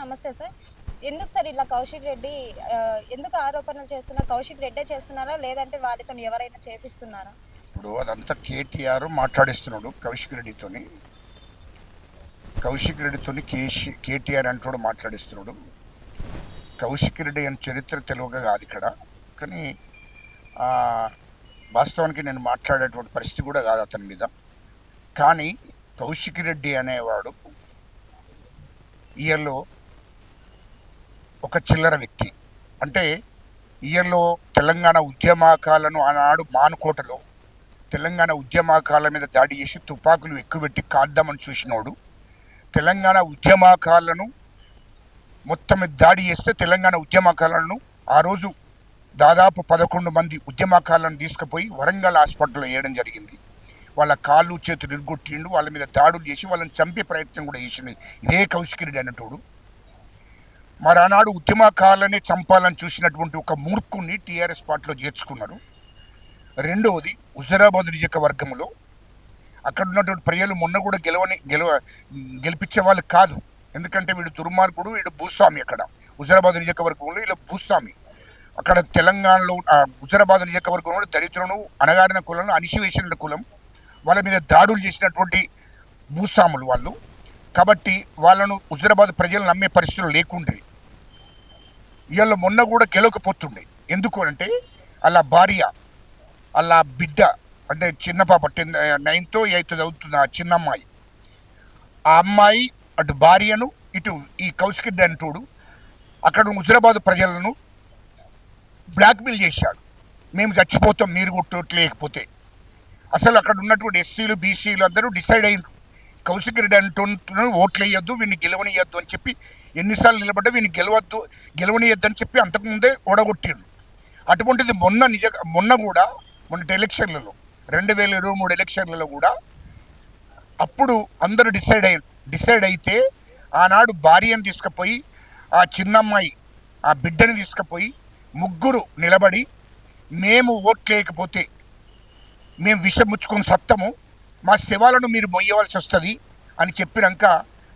నమస్తే సార్. ఎందుకు సార్ ఇలా కౌశిక్ రెడ్డి ఎందుకు ఆరోపణలు చేస్తున్నారు? కౌశిక్ రెడ్డే చేస్తున్నారా? లేదంటే వారితోని ఎవరైనా చేపిస్తున్నారా? ఇప్పుడు అదంతా కేటీఆర్ మాట్లాడిస్తున్నాడు కౌశిక్ రెడ్డితోని కేటీఆర్ అంటోడు మాట్లాడిస్తున్నాడు. కౌశిక్ రెడ్డి అని చరిత్ర తెలుగుగా కాదు ఇక్కడ, కానీ వాస్తవానికి నేను మాట్లాడేటువంటి పరిస్థితి కూడా కాదు అతని మీద. కానీ కౌశిక్ రెడ్డి అనేవాడు ఈయల్లో ఒక చిల్లర వ్యక్తి. అంటే ఈయల్లో తెలంగాణ ఉద్యమకాలను ఆనాడు మానుకోటలో తెలంగాణ ఉద్యమకాల మీద దాడి చేసి తుపాకులు ఎక్కుపెట్టి కాద్దామని చూసినోడు. తెలంగాణ ఉద్యమకాలను మొత్తం దాడి చేస్తే తెలంగాణ ఉద్యమకాలను ఆ రోజు దాదాపు 11 మంది ఉద్యమకాలను తీసుకుపోయి వరంగల్ హాస్పిటల్లో వేయడం జరిగింది. వాళ్ళ కాళ్ళు చేతులు ఇరుగొట్టిండు, వాళ్ళ మీద దాడులు చేసి వాళ్ళని చంపే ప్రయత్నం కూడా చేసింది ఇదే కౌశిక్ రెడ్డి అన్నటోడు. మరి ఆనాడు ఉద్యమకాలనే చంపాలని చూసినటువంటి ఒక మూర్ఖుని టీఆర్ఎస్ పార్టీలో చేర్చుకున్నారు. రెండవది హుజరాబాద్ నియోజకవర్గంలో అక్కడ ఉన్నటువంటి ప్రజలు మొన్న కూడా గెలిపించే వాళ్ళు కాదు. ఎందుకంటే వీడు దుర్మార్గుడు, వీడు భూస్వామి. అక్కడ హుజరాబాద్ నియోజకవర్గంలో ఇలా భూస్వామి. అక్కడ తెలంగాణలో హుజరాబాద్ నియోజకవర్గంలో దళితులను, అణగారిన కులను, అణిసివేసిన కులం, వాళ్ళ మీద దాడులు చేసినటువంటి భూస్వాములు వాళ్ళు. కాబట్టి వాళ్ళను హుజరాబాద్ ప్రజలు నమ్మే పరిస్థితులు లేకుండ్రి. ఇవాళ మొన్న కూడా గెలవకపోతుండే. ఎందుకు అంటే అలా భార్య, అలా బిడ్డ, అంటే చిన్న పాప 9th or 8th చదువుతున్న ఆ చిన్న అమ్మాయి, ఆ అమ్మాయి అటు భార్యను ఇటు ఈ కౌశిక్ రెడ్డి అంటోడు అక్కడ హుజరాబాద్ ప్రజలను బ్లాక్మెయిల్ చేశాడు. మేము చచ్చిపోతాం మీరు కొట్టలేకపోతే. అసలు అక్కడ ఉన్నటువంటి ఎస్సీలు, బీసీలు అందరూ డిసైడ్ అయ్యారు కౌశిక్ రెడ్డి అంటున్నాడు ఓట్లు వేయొద్దు, వీడిని గెలవనియద్దు అని చెప్పి. ఎన్నిసార్లు నిలబడ్డా వీడిని గెలవనియద్దు అని చెప్పి అంతకుముందే ఓడగొట్టిండ్రు. అటువంటిది మొన్న కూడా ఎలక్షన్లలో 2023 ఎలక్షన్లలో కూడా అప్పుడు అందరూ డిసైడ్ అయితే ఆనాడు భార్యను తీసుకుపోయి ఆ చిన్నమ్మాయి ఆ బిడ్డని తీసుకుపోయి ముగ్గురు నిలబడి మేము ఓట్లేయకపోతే మేము విషం ముచ్చుకొని సత్తము, మా శవాలను మీరు మొయ్యవలసి వస్తుంది అని చెప్పినాక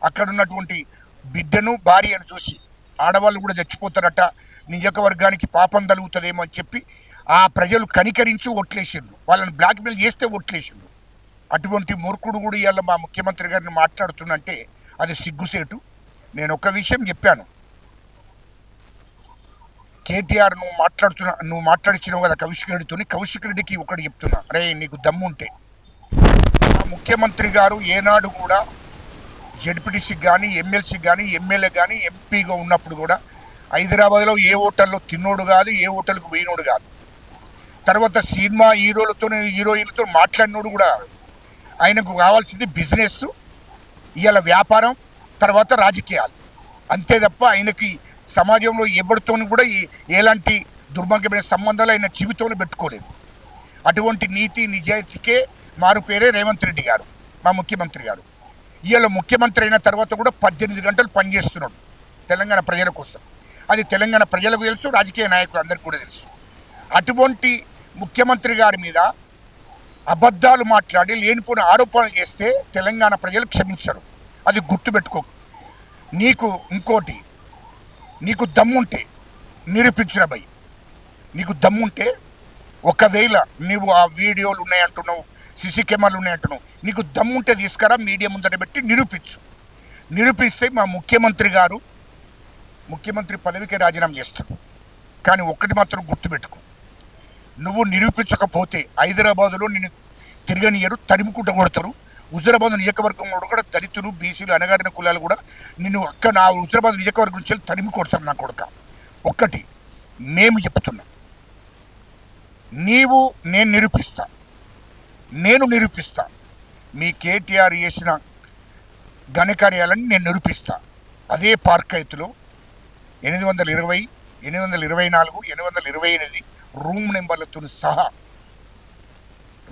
అక్కడ ఉన్నటువంటి బిడ్డను భార్యను చూసి ఆడవాళ్ళు కూడా చచ్చిపోతారట, నియోజకవర్గానికి పాపం తలుగుతుందేమో అని చెప్పి ఆ ప్రజలు కనికరించి ఓట్లేసిండ్రు. వాళ్ళని బ్లాక్మెయిల్ చేస్తే ఓట్లేసిండ్రు. అటువంటి మూర్ఖుడు కూడా ఇవాళ మా ముఖ్యమంత్రి గారిని మాట్లాడుతున్నంటే అది సిగ్గుసేటు. నేను ఒక విషయం చెప్పాను, కేటీఆర్ నువ్వు మాట్లాడిచ్చినావు కదా కౌశిక్ రెడ్డితో. కౌశిక్ రెడ్డికి ఒకటి చెప్తున్నా, అరే నీకు దమ్ముంటే మా ముఖ్యమంత్రి గారు ఏనాడు కూడా జెడ్పీటీసీకి కానీ, ఎమ్మెల్సీకి కానీ, ఎమ్మెల్యే కానీ, ఎంపీగా ఉన్నప్పుడు కూడా హైదరాబాద్లో ఏ హోటల్లో తిన్నోడు కాదు, ఏ హోటల్కు పోయినోడు కాదు. తర్వాత సినిమా హీరోలతో, హీరోయిన్లతో మాట్లాడినోడు కూడా కాదు. ఆయనకు కావాల్సింది బిజినెస్, ఇవాళ వ్యాపారం, తర్వాత రాజకీయాలు, అంతే తప్ప ఆయనకి సమాజంలో ఎవరితో కూడా ఎలాంటి దుర్మార్గమైన సంబంధాలు ఆయన జీవితంలో పెట్టుకోలేదు. అటువంటి నీతి నిజాయితీకే మారు పేరే రేవంత్ రెడ్డి గారు, మా ముఖ్యమంత్రి గారు. ఇవాళ ముఖ్యమంత్రి అయిన తర్వాత కూడా 18 గంటలు పనిచేస్తున్నాడు తెలంగాణ ప్రజల కోసం. అది తెలంగాణ ప్రజలకు తెలుసు, రాజకీయ నాయకులు అందరికీ కూడా తెలుసు. అటువంటి ముఖ్యమంత్రి గారి మీద అబద్ధాలు మాట్లాడి లేనిపోయిన ఆరోపణలు చేస్తే తెలంగాణ ప్రజలు క్షమించరు. అది గుర్తుపెట్టుకో. నీకు దమ్ముంటే నిరూపించిన భయ్, నీకు దమ్ముంటే ఒకవేళ నీవు ఆ వీడియోలు ఉన్నాయంటున్నావు, సీసీ కెమెరాలు ఉన్నాయంటున్నావు, నీకు దమ్ముంటే తీసుకురా, మీడియా ముందర పెట్టి నిరూపిస్తే మా ముఖ్యమంత్రి పదవికి రాజీనామా చేస్తాడు. కానీ ఒక్కటి మాత్రం గుర్తుపెట్టుకో, నువ్వు నిరూపించకపోతే హైదరాబాదులో నిన్ను తిరగనియరు, తరిముకుంటూ కొడతారు. హుజరాబాద్ నియోజకవర్గంలో కూడా దళితులు, బీసీలు, అణగారిన కులాలు కూడా నిన్ను నా హుజరాబాద్ నియోజకవర్గం నుంచి తరిమి కొడతారు నా కొడుక. ఒక్కటి మేము చెప్తున్నాం, నేను నిరూపిస్తా, మీ కేటీఆర్ చేసిన ఘనకార్యాలని నేను నిరూపిస్తా. అదే పార్కైతులో 820, 824, 828 రూమ్ నెంబర్లతో సహా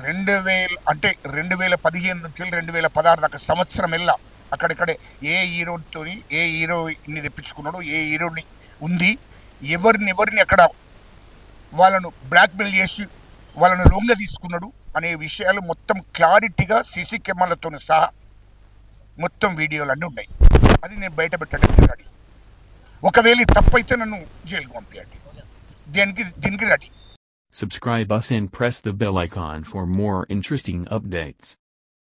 2015 నుంచి 2016 దాకా సంవత్సరం వెళ్ళా అక్కడిక్కడే ఏ హీరోని తెప్పించుకున్నాడు, ఏ హీరోని ఉంది, ఎవరిని అక్కడ వాళ్ళను బ్లాక్మెయిల్ చేసి వాళ్ళను లొంగ తీసుకున్నాడు అనే విషయాలు మొత్తం క్లారిటీగా సీసీ కెమెరాలతో సహా మొత్తం వీడియోలు అన్నీ ఉన్నాయి. అది నేను బయట పెట్టడానికి రెడీ. ఒకవేళ ఇది తప్పైతే నన్ను జైలుకు పంపించండి, దీనికి ready. Subscribe us and press the bell icon for more interesting updates.